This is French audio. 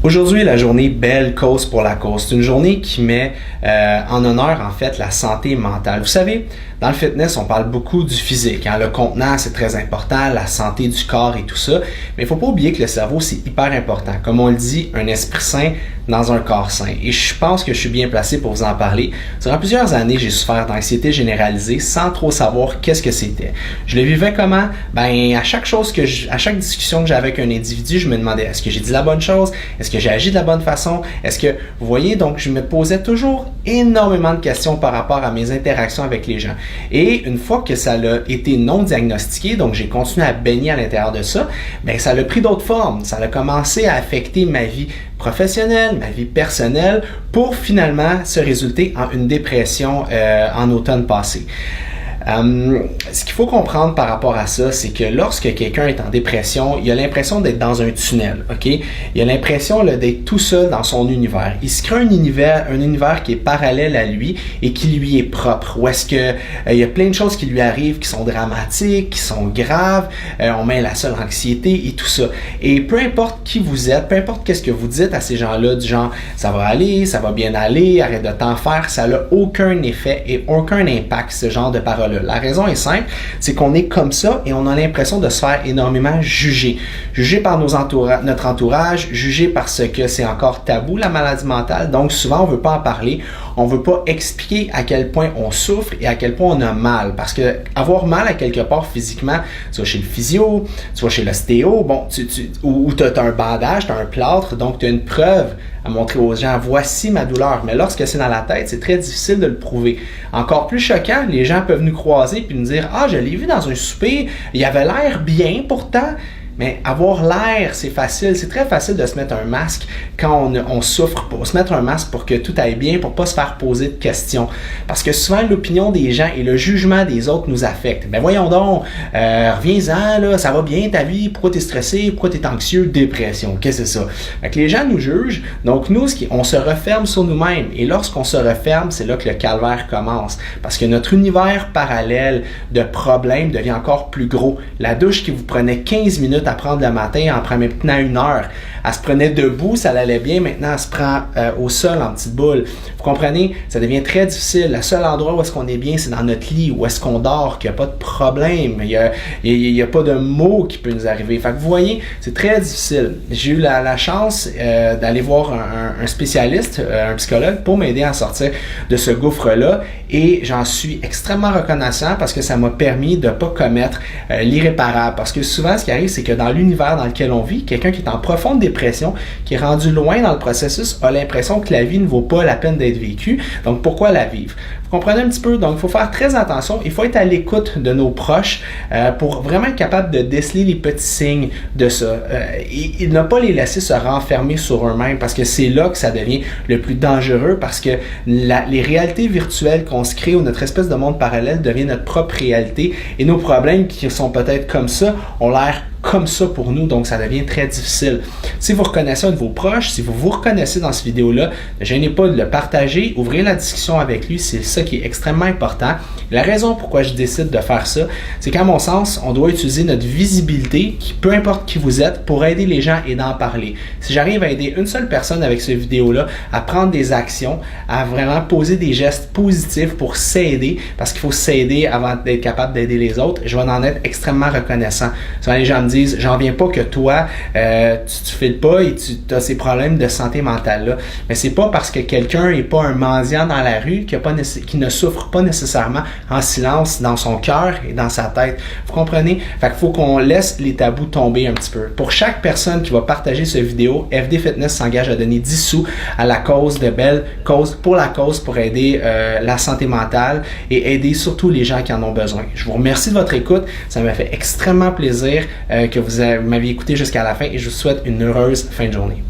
Aujourd'hui est la journée Belle cause pour la cause. C'est une journée qui met en honneur en fait la santé mentale. Vous savez, dans le fitness, on parle beaucoup du physique. Le contenant, c'est très important, la santé du corps et tout ça. Mais il ne faut pas oublier que le cerveau, c'est hyper important. Comme on le dit, un esprit sain dans un corps sain. Et je pense que je suis bien placé pour vous en parler. Durant plusieurs années, j'ai souffert d'anxiété généralisée sans trop savoir qu'est-ce que c'était. Je le vivais comment? À chaque discussion que j'avais avec un individu, je me demandais, est-ce que j'ai dit la bonne chose? Est-ce que j'ai agi de la bonne façon? Est-ce que, vous voyez, donc je me posais toujours énormément de questions par rapport à mes interactions avec les gens. Et une fois que ça a été non diagnostiqué, donc j'ai continué à baigner à l'intérieur de ça, ça a pris d'autres formes. Ça a commencé à affecter ma vie professionnelle, ma vie personnelle, pour finalement se résulter en une dépression en automne passé. Ce qu'il faut comprendre par rapport à ça, c'est que lorsque quelqu'un est en dépression, il a l'impression d'être dans un tunnel, ok? Il a l'impression d'être tout seul dans son univers. Il se crée un univers qui est parallèle à lui et qui lui est propre. Où est-ce que il y a plein de choses qui lui arrivent qui sont dramatiques, qui sont graves, on met la seule anxiété et tout ça. Et peu importe qui vous êtes, peu importe qu'est-ce que vous dites à ces gens-là, du genre ça va aller, ça va bien aller, arrête de t'en faire, ça n'a aucun effet et aucun impact, ce genre de paroles. La raison est simple, c'est qu'on est comme ça et on a l'impression de se faire énormément juger. Juger par notre entourage, juger parce que c'est encore tabou la maladie mentale, donc souvent on ne veut pas en parler, on ne veut pas expliquer à quel point on souffre et à quel point on a mal. Parce que avoir mal à quelque part physiquement, soit chez le physio, soit chez l'ostéo, ou tu as un bandage, tu as un plâtre, donc tu as une preuve à montrer aux gens, voici ma douleur. Mais lorsque c'est dans la tête, c'est très difficile de le prouver. Encore plus choquant, les gens peuvent nous croiser puis nous dire « Ah, je l'ai vu dans un souper, il avait l'air bien pourtant ». Mais avoir l'air, c'est facile. C'est très facile de se mettre un masque quand on souffre. Pour se mettre un masque pour que tout aille bien, pour pas se faire poser de questions. Parce que souvent, l'opinion des gens et le jugement des autres nous affectent. Voyons donc, reviens-en, là, ça va bien ta vie, pourquoi t'es stressé, pourquoi t'es anxieux, dépression, qu'est-ce que c'est ça? Fait que les gens nous jugent, donc nous, on se referme sur nous-mêmes. Et lorsqu'on se referme, c'est là que le calvaire commence. Parce que notre univers parallèle de problèmes devient encore plus gros. La douche qui vous prenait 15 minutes à prendre le matin en prenant maintenant 1 heure. Elle se prenait debout, ça allait bien. Maintenant, elle se prend au sol en petite boule. Vous comprenez? Ça devient très difficile. Le seul endroit où est-ce qu'on est bien, c'est dans notre lit, où est-ce qu'on dort, qu'il n'y a pas de problème. Il n'y a pas de mot qui peut nous arriver. Fait que vous voyez, c'est très difficile. J'ai eu la chance d'aller voir un spécialiste, un psychologue, pour m'aider à sortir de ce gouffre-là. Et j'en suis extrêmement reconnaissant parce que ça m'a permis de ne pas commettre l'irréparable. Parce que souvent, ce qui arrive, c'est que dans l'univers dans lequel on vit, quelqu'un qui est en profonde dépression, qui est rendu loin dans le processus, a l'impression que la vie ne vaut pas la peine d'être vécue. Donc, pourquoi la vivre? Vous comprenez un petit peu? Donc, il faut faire très attention. Il faut être à l'écoute de nos proches pour vraiment être capable de déceler les petits signes de ça. Et ne pas les laisser se renfermer sur eux-mêmes parce que c'est là que ça devient le plus dangereux parce que les réalités virtuelles qu'on se crée ou notre espèce de monde parallèle devient notre propre réalité et nos problèmes qui sont peut-être comme ça ont l'air comme ça pour nous, donc ça devient très difficile. Si vous reconnaissez un de vos proches, si vous vous reconnaissez dans cette vidéo-là, ne gênez pas de le partager, ouvrez la discussion avec lui, c'est ça qui est extrêmement important. La raison pourquoi je décide de faire ça, c'est qu'à mon sens, on doit utiliser notre visibilité, peu importe qui vous êtes, pour aider les gens et d'en parler. Si j'arrive à aider une seule personne avec cette vidéo-là, à prendre des actions, à vraiment poser des gestes positifs pour s'aider, parce qu'il faut s'aider avant d'être capable d'aider les autres, je vais en être extrêmement reconnaissant. Souvent les gens me disent, j'en viens pas que toi, tu files pas et tu as ces problèmes de santé mentale là. Mais c'est pas parce que quelqu'un n'est pas un mendiant dans la rue qui ne souffre pas nécessairement en silence dans son cœur et dans sa tête. Vous comprenez? Fait qu'il faut qu'on laisse les tabous tomber un petit peu. Pour chaque personne qui va partager cette vidéo, FD Fitness s'engage à donner 10 sous à la cause de Belle cause pour aider la santé mentale et aider surtout les gens qui en ont besoin. Je vous remercie de votre écoute. Ça m'a fait extrêmement plaisir que vous m'aviez écouté jusqu'à la fin et je vous souhaite une heureuse fin de journée.